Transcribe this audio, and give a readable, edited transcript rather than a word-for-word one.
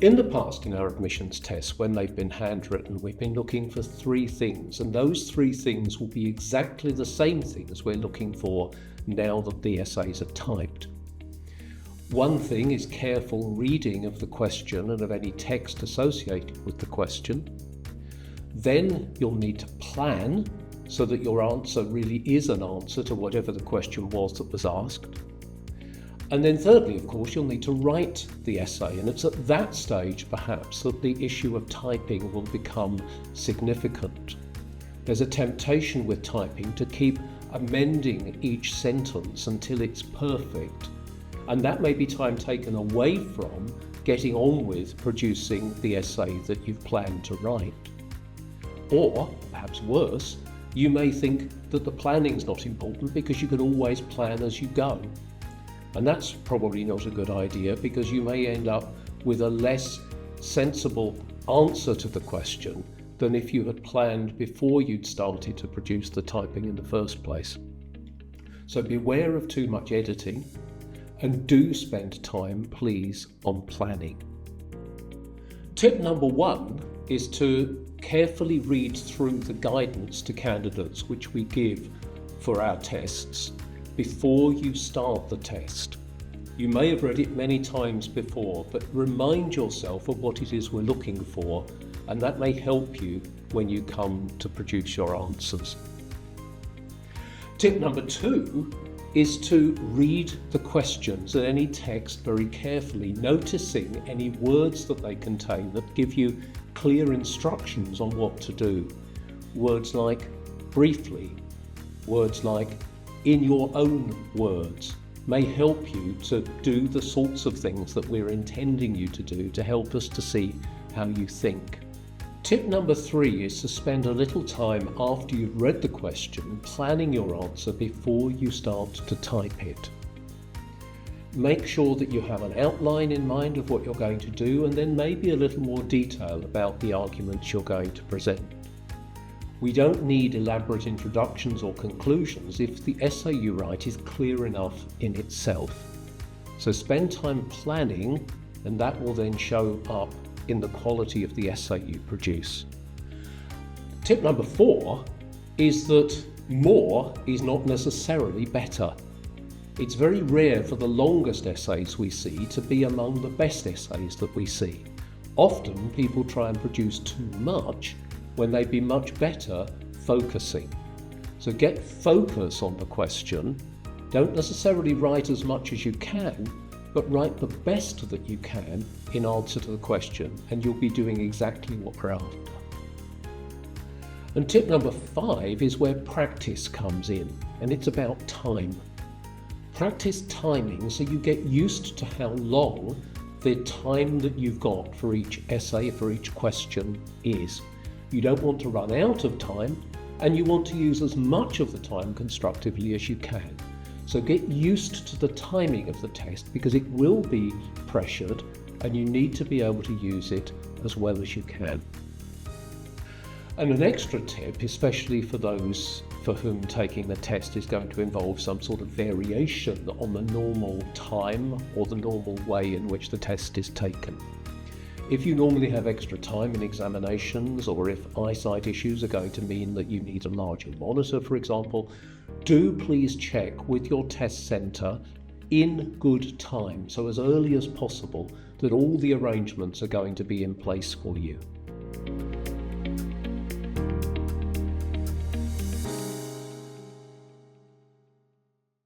In the past, in our admissions tests, when they've been handwritten, we've been looking for 3 things, and those 3 things will be exactly the same things we're looking for now that the essays are typed. One thing is careful reading of the question and of any text associated with the question. Then you'll need to plan so that your answer really is an answer to whatever the question was that was asked. And then thirdly, of course, you'll need to write the essay, and it's at that stage perhaps that the issue of typing will become significant. There's a temptation with typing to keep amending each sentence until it's perfect, and that may be time taken away from getting on with producing the essay that you've planned to write. Or, perhaps worse, you may think that the planning's not important because you can always plan as you go. And that's probably not a good idea, because you may end up with a less sensible answer to the question than if you had planned before you'd started to produce the typing in the first place. So beware of too much editing, and do spend time, please, on planning. Tip number 1 is to carefully read through the guidance to candidates which we give for our tests before you start the test. You may have read it many times before, but remind yourself of what it is we're looking for, and that may help you when you come to produce your answers. Tip number 2 is to read the questions and any text very carefully, noticing any words that they contain that give you clear instructions on what to do. Words like briefly, words like in your own words may help you to do the sorts of things that we're intending you to do to help us to see how you think. Tip number 3 is to spend a little time after you've read the question planning your answer before you start to type it. Make sure that you have an outline in mind of what you're going to do, and then maybe a little more detail about the arguments you're going to present. We don't need elaborate introductions or conclusions if the essay you write is clear enough in itself. So spend time planning, and that will then show up in the quality of the essay you produce. Tip number 4 is that more is not necessarily better. It's very rare for the longest essays we see to be among the best essays that we see. Often people try and produce too much when they'd be much better focusing. So get focus on the question. Don't necessarily write as much as you can, but write the best that you can in answer to the question, and you'll be doing exactly what we're after. And tip number 5 is where practice comes in, and it's about time. Practice timing so you get used to how long the time that you've got for each essay, for each question is. You don't want to run out of time, and you want to use as much of the time constructively as you can. So get used to the timing of the test, because it will be pressured and you need to be able to use it as well as you can. And an extra tip, especially for those for whom taking the test is going to involve some sort of variation on the normal time or the normal way in which the test is taken. If you normally have extra time in examinations, or if eyesight issues are going to mean that you need a larger monitor, for example, do please check with your test centre in good time, so as early as possible, that all the arrangements are going to be in place for you.